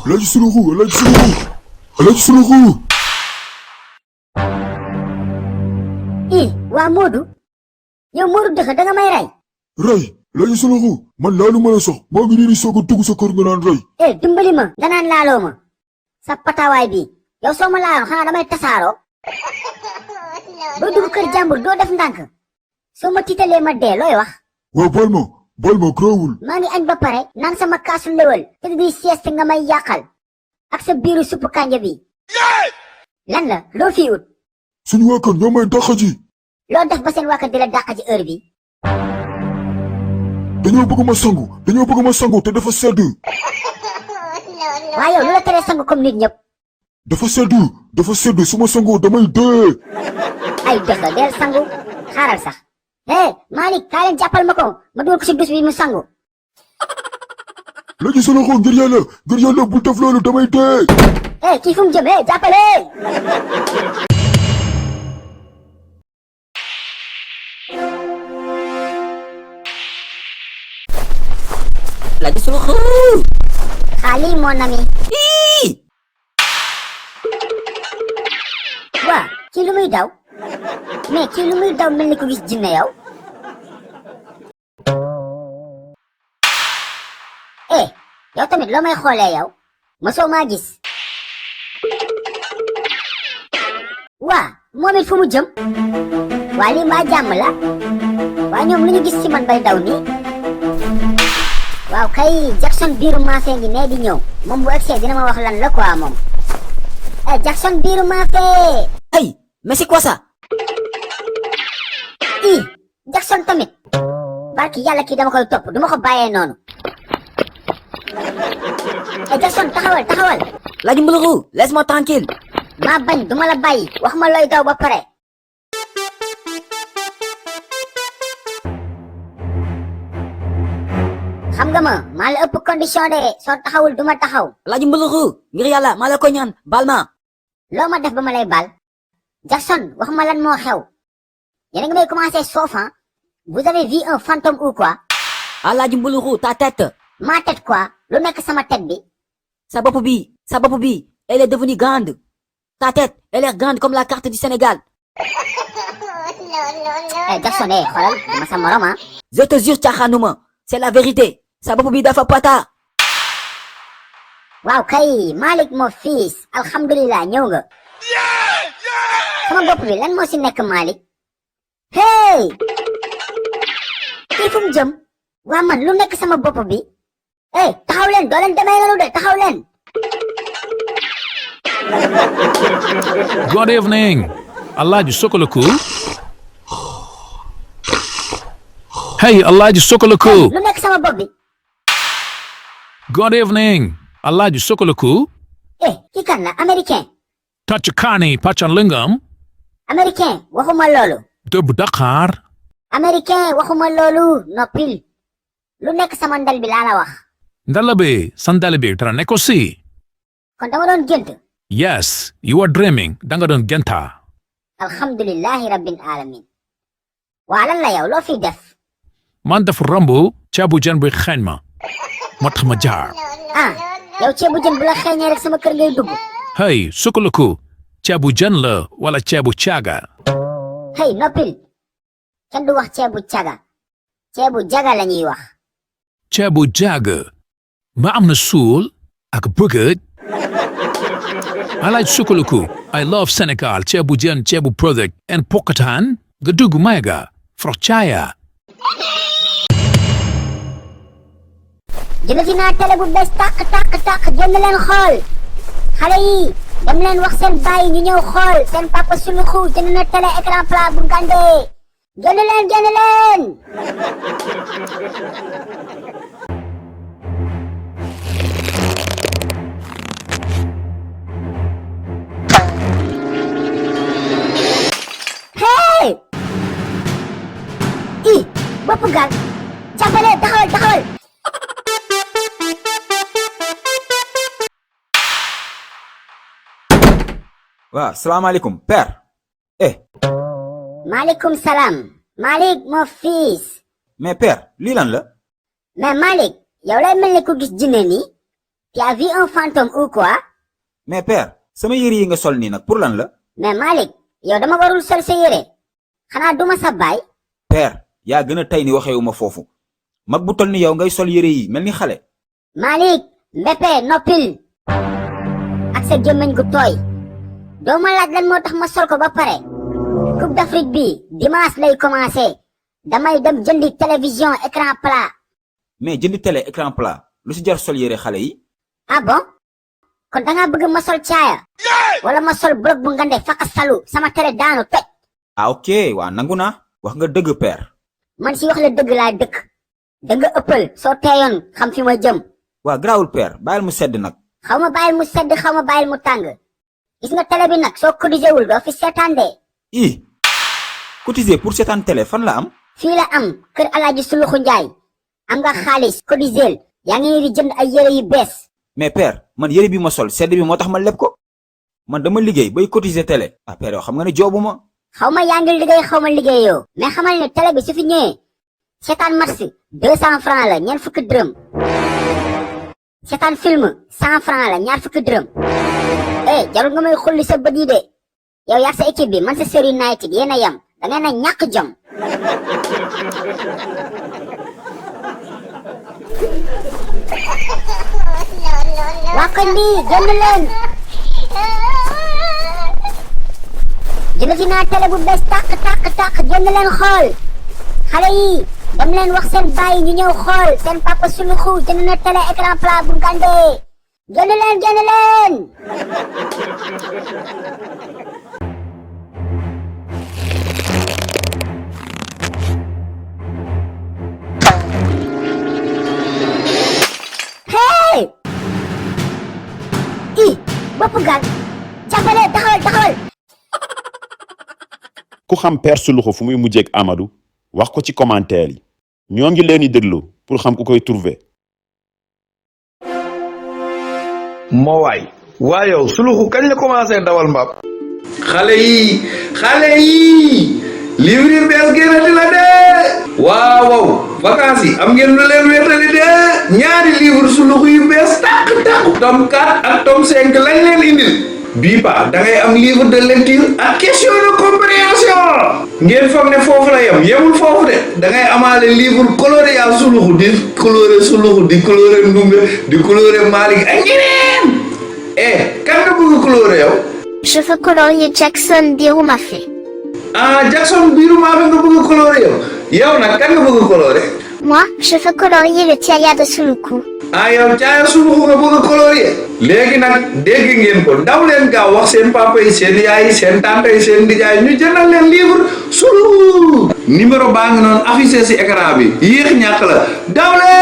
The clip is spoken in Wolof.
Alaaji Suluxu Alaaji Suluxu Alaaji Suluxu. waa Modou yow Modou dëkk da nga may rey. rey Alaaji Suluxu man laalu ma la sax maa ngi nii di soog a dugg sa kër nga naan rey. dimbali ma nga naan laaloo ma sa patawaay bi yow soo ma laaloon xanaa damay tasaaroo. doo dugg kër jàmbur doo def ndànk soo ma tiitalee ma dee looy wax. waaw baal ma grawul. maa ngi añ ba pare naan sama kaasu lewal te di sieste nga may yàqal ak sa biiru suppu kànja bi. lan la loo fi ut. suñu waa kër ñoo may dàq ji. loo def ba seen waa kër di la dàq ji heure bi. dañoo bëgg ma sangu te dafa sedd. waaye yow lu la teree sangu comme nit ñëpp. dafa sedd su ma sangoo damay dee. ay dox la del sangu xaaral sax. Malick kaa leen jàppal ma ko ma dugal ko si dus bi mu sangu. Alaaji Suluxu ngir yàlla bul def loolu damay dee. kii fu mu jëm jàppale. Alaaji Suluxu. xaali mon ami. waa kii lu muy daw. mais kii lu muy daw mel ni ko gis jinne yow. yow tamit loo may xoolee yow mosoo maa gis. waa moom it fu mu jëm. waa lii mbaa jàmm la. waa ñoom lu ñu gis ci man bay daw nii. waaw kay Jackson biiru maafe ngi nee di ñëw moom bu egsee dina ma wax lan la quoi moom. Jackson biiru maafe. Hey, mais c'est quoi ça? Jackson tamit. barki yàlla kii dama koy topp duma ko bàyyee noonu. Jackson taxawal. Alaaji Suluxu, laisse-moi tranquille. maa bañ duma la bàyyi wax ma looy daw ba pare. xam nga maa la ëpp condition de soo taxawul duma taxaw. Alaaji Suluxu, ngir yàlla maa la ko ñaan baal ma. loo ma def ba ma lay baal. Jackson wax ma lan moo xew. yéen a ngi may commencé soof hein. vous avez vu un fantôme ou quoi. Alaaji Suluxu, ta tête. ma tête quoi lu nekk sama tête bi. sa bopp bi elle est devenue grande. ta tête elle est grande comme la carte du Sénégal. Jackson xoolal dama sa morom ah. je te jure caaxaanuma c'est la vérité. sa bopp bi dafa pata. waaw kay Malick mon fils alhamdulilah ñëw nga. sama bopp bi lan moo si nekk Malick. hey. kii fu mu jëm. waa man lu nekk sama bopp bi. taxaw leen doo leen demee noonu de taxaw leen. Good evening, Alaaji Sokoloku. Hey, Alaaji Sokoloku. lu nekk sama bopp bi. Good evening, Alaaji Sokoloku. kii kan la américain. Tachikani Pachanlingam. américain waxuma loolu. Dëbb Dakar. américain waxuma loolu noppil. lu nekk sama ndel bi laa la wax. Ndalabe sandalabe dara nekko si. kon dama doon gént. Yes, you are dreaming. Danga doon genta. alhamdulillahi rabbil alamin. waa lan la yow loo fi def. Man def rambu ceebu jën bi xeeñ ma. moo tax ma jaar. yow ceebu jën bu la xeeñee rek sama kër ngay dugg. Hey, Sokoloku. Ceebu jën la wala ceebu caaga. hey noppil. kenn du wax ceebu caga. ceebu jaga la ñuy wax. ceebu jaaga. ma am na suul ak bëgëj. Alaaji Sokoloku. I love Senegal ceebu jën ceebu product and pokotaan nga dugg mayga frochaya. jëlati naa télé bu bees tàq génn leen xool. xale yi dem leen wax seen baay ñu ñëw xool seen papa Suluxu jënd na télé écran plat bu ngandee. génn leen. bopp gaal jàppale taxawal. waaw salaamaaleykum père. maaleykum salaam. Malick mon fils. mais père lii lan la. mais Malick yow lay mel ni ku gis jinne nii. Tu as vu un fantôme ou quoi? mais père sama yére yi nga sol nii nag pour lan la. mais Malick yow dama warul sol sa yére xanaa duma sa baay. père yaa gën a tey ni waxeewuma foofu mag bu tol ni yow ngay sol yére yi mel ni xale. Malick Mbépé noppil ak sa gémmiñ gu tooy doo ma laaj lan moo tax ma sol ko ba pare. Coupe d'Afrique bi dimanche lay commencé damay dem jëndi télévision écran plat. mais jëndi télé écran plat lu si jar sol yére xale yi. ah bon kon dangaa bëgg ma sol caaya wala ma sol bloc bu ngande faka salu sama télé daanu toj. ah ok waa nangu naa wax nga dëgg père. man si wax la dëgg laa dëkk da nga ëppal soo teeyoon xam fi ma jëm. waa garaawul père bàyyil mu sedd nag. xaw ma bàyyil mu sedd xaw ma bàyyil mu tàng gis nga télé bi nag soo cotisé wul doo fi seetaan de. i cotiser pour seetaan télé fan la am. fii la am kër Alaaji Suluxu Njaay am nga xaalis cotiseel yaa ngi di jënd ay yére yu bees. mais père man yére bi ma sol sedd bi moo tax ma leb ko man dama liggéey bay cotiser télé. ah père yow xam nga ne joobu ma. xaw ma yaa ngi liggéey xaw ma liggéeyoo mais xamal ne télé bi su fi ñëwee seetaan match 200 francs la ñeent fukki dërëm seetaan film 100 francs la ñaar fukki dërëm. jarul nga may xulli sa bët yi de yow yaa sa équipe bi Manchester United yéen a yem da ngeen a ñàkk jom. waa kon bi génn leen jëndati naa télé bu bees tàq génn leen xool xale yi dem leen wax seen baay ñu ñëw xool seen papa Suluxu jënd na télé écran plat bu ngande génn leen. hey bopp gal jàppale taxawal. ku xam Père Suluxu fu muy mujjeeg Amadou wax ko ci commentaire yi ñoo ngi leen di déglu pour xam ku koy trouver. moo waay yow Suluxu kañ la commencé dawal mbaam. xale yi livre bees génnati la de. waaw vacances yi am ngeen lu leen wéetali de ñaari livre Suluxu yu bees tàq tome 4 ak tome 5 lañ leen indil. bii pa da ngay am livre de lecture ak question de compréhension. ngeen foog ne foofu la yemul foofu de da ngay amaale livre coloré yaa Suluxu di coloré Suluxu di coloré Ndumbe di coloré Malick ak ñeneen. kan nga bëgg coloré yow. Je veux colorier Jackson Birou-Mafé. Jackson Birou-Mafé nga bëgg coloré yow nag kan nga bëgg coloré. Moi, je veux colorier le Tiaya de Suluxu. yow Tiaya Suluxu nga bëgg colorier. léegi nag dégg ngeen ko daw leen gaaw wax seen papa yi seen yaay yi seen tante yi seen nijaay ñu jëndal leen livre Suluxu. numéro baa ngi noonu affiché si écran bi yéex ñàkk la daw leen.